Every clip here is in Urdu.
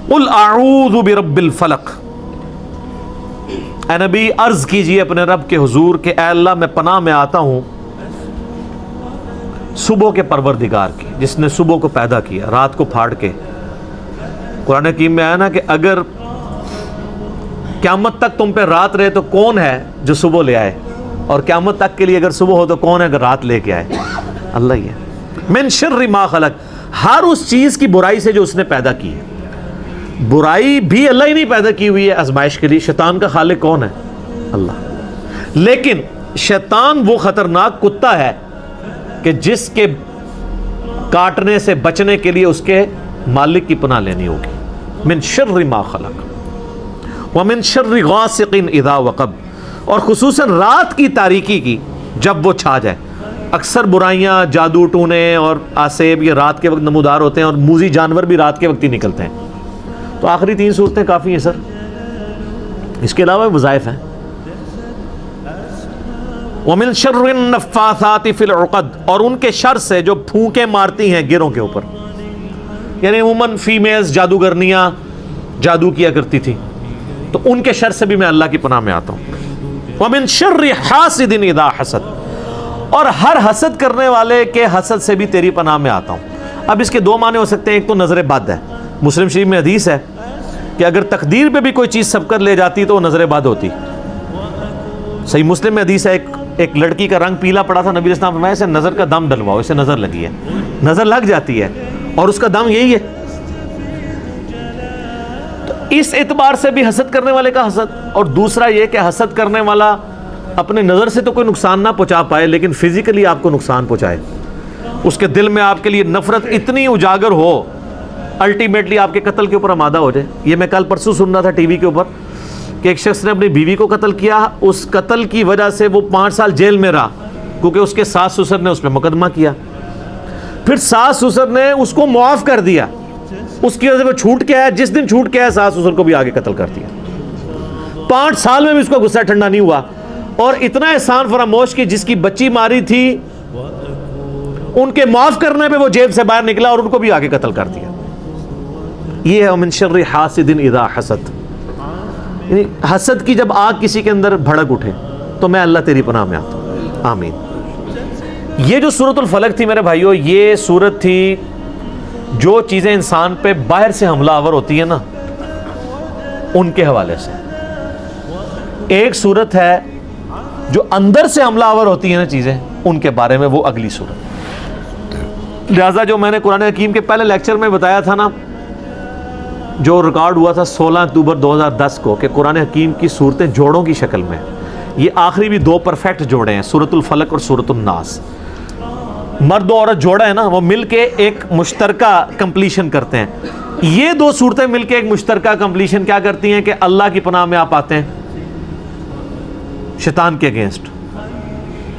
قل اعوذ برب الفلق، اے نبی عرض کیجئے اپنے رب کے حضور کہ اے اللہ میں پناہ میں آتا ہوں صبح کے پروردگار کی، جس نے صبح کو پیدا کیا رات کو پھاڑ کے۔ قرآن حکیم میں آیا نا کہ اگر قیامت تک تم پہ رات رہے تو کون ہے جو صبح لے آئے، اور قیامت تک کے لیے اگر صبح ہو تو کون ہے اگر رات لے کے آئے؟ اللہ ہی ہے۔ من شر ما خلق، ہر اس چیز کی برائی سے جو اس نے پیدا کی ہے۔ برائی بھی اللہ ہی نہیں پیدا کی ہوئی ہے آزمائش کے لیے۔ شیطان کا خالق کون ہے؟ اللہ۔ لیکن شیطان وہ خطرناک کتا ہے کہ جس کے کاٹنے سے بچنے کے لیے اس کے مالک کی پناہ لینی ہوگی۔ من شر ما خلق ومن شر غاسق اذا وقب، اور خصوصاً رات کی تاریکی کی جب وہ چھا جائے۔ اکثر برائیاں، جادو ٹونے اور آسیب یہ رات کے وقت نمودار ہوتے ہیں، اور موذی جانور بھی رات کے وقت ہی نکلتے ہیں۔ تو آخری 3 صورتیں کافی ہیں سر، اس کے علاوہ وظائف ہیں۔ وَمِن شَرِّ النَّفَّاثَاتِ فِي الْعُقَدِ، اور ان کے شر سے جو پھونکیں مارتی ہیں گروں کے اوپر، یعنی عموماً فیمیلز جادوگرنیاں جادو کیا کرتی تھی، تو ان کے شر سے بھی میں اللہ کی پناہ میں آتا ہوں۔ وَمِن شَرِّ حَاسِدٍ إِذَا حَسَدَ، اور ہر حسد کرنے والے کے حسد سے بھی تیری پناہ میں آتا ہوں۔ اب اس کے 2 معنی ہو سکتے ہیں، ایک تو نظر بد ہے، مسلم شریف میں حدیث ہے کہ اگر تقدیر پہ بھی کوئی چیز سبقت لے جاتی تو وہ نظر بد ہوتی۔ صحیح مسلم میں حدیث ہے، ایک لڑکی کا رنگ پیلا پڑا تھا، نبی علیہ السلام فرمایا اسے نظر کا دم ڈلواؤ، اسے نظر لگی ہے۔ نظر لگ جاتی ہے اور اس کا دم یہی ہے۔ تو اس اعتبار سے بھی حسد کرنے والے کا حسد، اور دوسرا یہ کہ حسد کرنے والا اپنے نظر سے تو کوئی نقصان نہ پہنچا پائے لیکن فزیکلی آپ کو نقصان پہنچائے، اس کے دل میں آپ کے لیے نفرت اتنی اجاگر ہو الٹیمیٹلی آپ کے قتل کے اوپر آمادہ ہو جائے۔ یہ میں کل پرسوں سن رہا تھا ٹی وی کے اوپر کہ ایک شخص نے اپنی بیوی کو قتل کیا، اس قتل کی وجہ سے وہ 5 سال جیل میں رہا کیونکہ اس کے ساس سسر نے اس پہ مقدمہ کیا۔ پھر ساس سسر نے اس کو معاف کر دیا، اس کی وجہ سے وہ چھوٹ کے آیا، جس دن چھوٹ کے آیا ساس سسر کو بھی آگے قتل کر دیا۔ 5 سال میں بھی اس کا غصہ ٹھنڈا نہیں ہوا، اور اتنا احسان فراموش کہ جس کی بچی ماری تھی ان کے معاف کرنے پہ وہ جیب سے باہر نکلا اور ان کو بھی آگے قتل کر دیا۔ یہ ہے من شر حاسد اذا حسد، یعنی حسد کی جب آگ کسی کے اندر بھڑک اٹھے تو میں اللہ تیری پناہ میں آتا ہوں، آمین۔ یہ جو سورۃ الفلق تھی میرے بھائیو، یہ سورت تھی جو چیزیں انسان پہ باہر سے حملہ آور ہوتی ہیں نا ان کے حوالے سے۔ ایک سورت ہے جو اندر سے حملہ آور ہوتی ہیں نا چیزیں، ان کے بارے میں وہ اگلی سورت۔ لہٰذا جو میں نے قرآن حکیم کے پہلے لیکچر میں بتایا تھا نا، جو ریکارڈ ہوا تھا 16 اکتوبر 2010 کو کہ قرآن حکیم کی صورتیں جوڑوں کی شکل میں، یہ آخری بھی 2 پرفیکٹ جوڑے ہیں، سورۃ الفلق اور سورۃ الناس۔ مرد و عورت جوڑا ہے نا، وہ مل کے ایک مشترکہ کمپلیشن کرتے ہیں۔ یہ 2 صورتیں مل کے ایک مشترکہ کمپلیشن کیا کرتی ہیں کہ اللہ کی پناہ میں آپ آتے ہیں شیطان کے اگینسٹ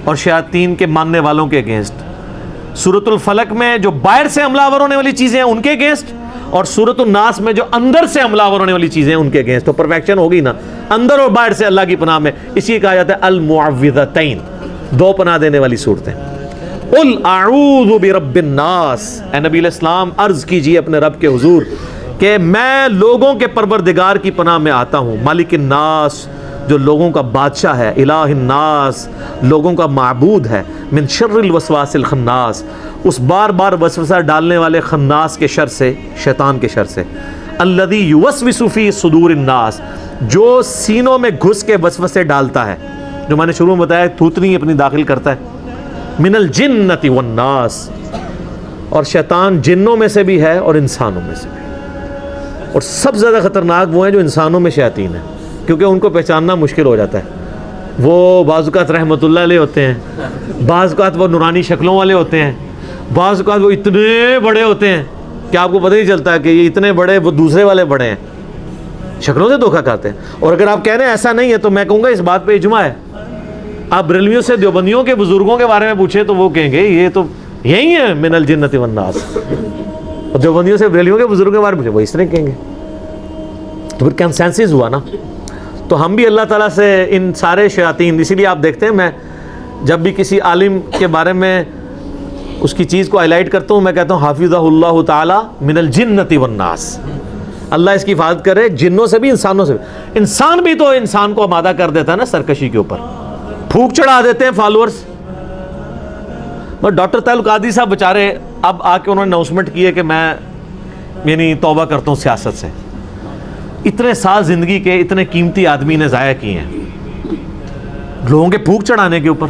اور شیاطین کے ماننے والوں کے اگینسٹ۔ سورۃ الفلق میں جو باہر سے حملہ آور ہونے والی چیزیں ہیں ان کے اگینسٹ، اور سورۃ الناس میں جو اندر سے حملہ آور ہونے والی چیزیں ہیں ان کے اگینسٹ۔ تو پرفیکشن ہوگی نا اندر اور باہر سے اللہ کی پناہ میں، اسی کہا جاتا ہے المعوذتین، 2 پناہ دینے والی صورتیں۔ قل اعوذ برب الناس، اے نبی علیہ السلام عرض کیجیے اپنے رب کے حضور کہ میں لوگوں کے پروردگار کی پناہ میں آتا ہوں، مالک الناس جو لوگوں کا بادشاہ ہے، الہ الناس لوگوں کا معبود ہے، من شر الوسواس الخناس اس بار بار وسوسہ ڈالنے والے خناس کے شر سے، شیطان کے شر سے، الذی یوسوس فی صدور الناس جو سینوں میں گھس کے وسوسے ڈالتا ہے، جو میں نے شروع میں بتایا تھوتنی اپنی داخل کرتا ہے، من الجنۃ والناس، اور شیطان جنوں میں سے بھی ہے اور انسانوں میں سے بھی، اور سب سے زیادہ خطرناک وہ ہیں جو انسانوں میں شیاطین ہیں، کیونکہ ان کو پہچاننا مشکل ہو جاتا ہے۔ وہ بعض اوقات رحمت اللہ علیہ ہوتے ہیں، بعض اوقات وہ نورانی شکلوں والے ہوتے ہیں، بعض اوقات وہ اتنے بڑے ہوتے ہیں کہ آپ کو پتہ نہیں چلتا کہ یہ اتنے بڑے، وہ دوسرے والے بڑے ہیں، شکلوں سے دھوکہ کھاتے ہیں۔ اور اگر آپ کہہ رہے ہیں ایسا نہیں ہے تو میں کہوں گا اس بات پہ اجماع ہے۔ آپ بریلویوں سے دیوبندیوں کے بزرگوں کے بارے میں پوچھیں تو وہ کہیں گے یہ تو یہی ہے من الجنۃ والناس، اور دیوبندیوں سے بریلویوں کے بزرگوں کے بارے میں پوچھیں وہ اس طرح کہیں گے۔ تو پھر کنسنسس ہوا نا۔ تو ہم بھی اللہ تعالیٰ سے ان سارے شیاطین، اسی لیے آپ دیکھتے ہیں میں جب بھی کسی عالم کے بارے میں اس کی چیز کو ہائی لائٹ کرتا ہوں میں کہتا ہوں حافظہ اللہ تعالی من الجنۃ والناس، اللہ اس کی حفاظت کرے جنوں سے بھی انسانوں سے بھی۔ انسان بھی تو انسان کو آمادہ کر دیتا ہے نا سرکشی کے اوپر، پھونک چڑھا دیتے ہیں فالوورز۔ بس ڈاکٹر طاہر القادری صاحب بیچارے اب آ کے انہوں نے اناؤنسمنٹ کی ہے کہ میں یعنی توبہ کرتا ہوں سیاست سے۔ اتنے سال زندگی کے اتنے قیمتی آدمی نے ضائع کیے ہیں لوگوں کے پھونک چڑھانے کے اوپر۔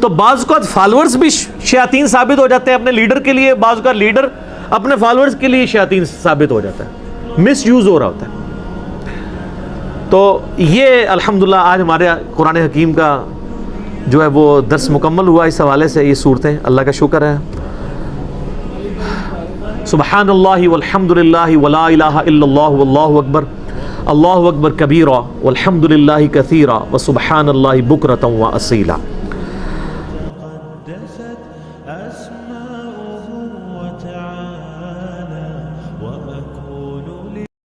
تو بعض اوقات فالوورز بھی شیاطین ثابت ہو جاتے ہیں اپنے لیڈر کے لیے، بعض اوقات لیڈر اپنے فالوورز کے لیے شیاطین ثابت ہو جاتا ہے، مس یوز ہو رہا ہوتا ہے۔ تو یہ الحمدللہ آج ہمارے قرآن حکیم کا جو ہے وہ درس مکمل ہوا اس حوالے سے، یہ صورتیں اللہ کا شکر ہے۔ سبحان اللہ والحمد للہ ولا الہ الا اللہ واللہ اکبر، اللہ اکبر کبیرا والحمد للہ کثیرا وسبحان اللہ بکرۃ و اصیلا۔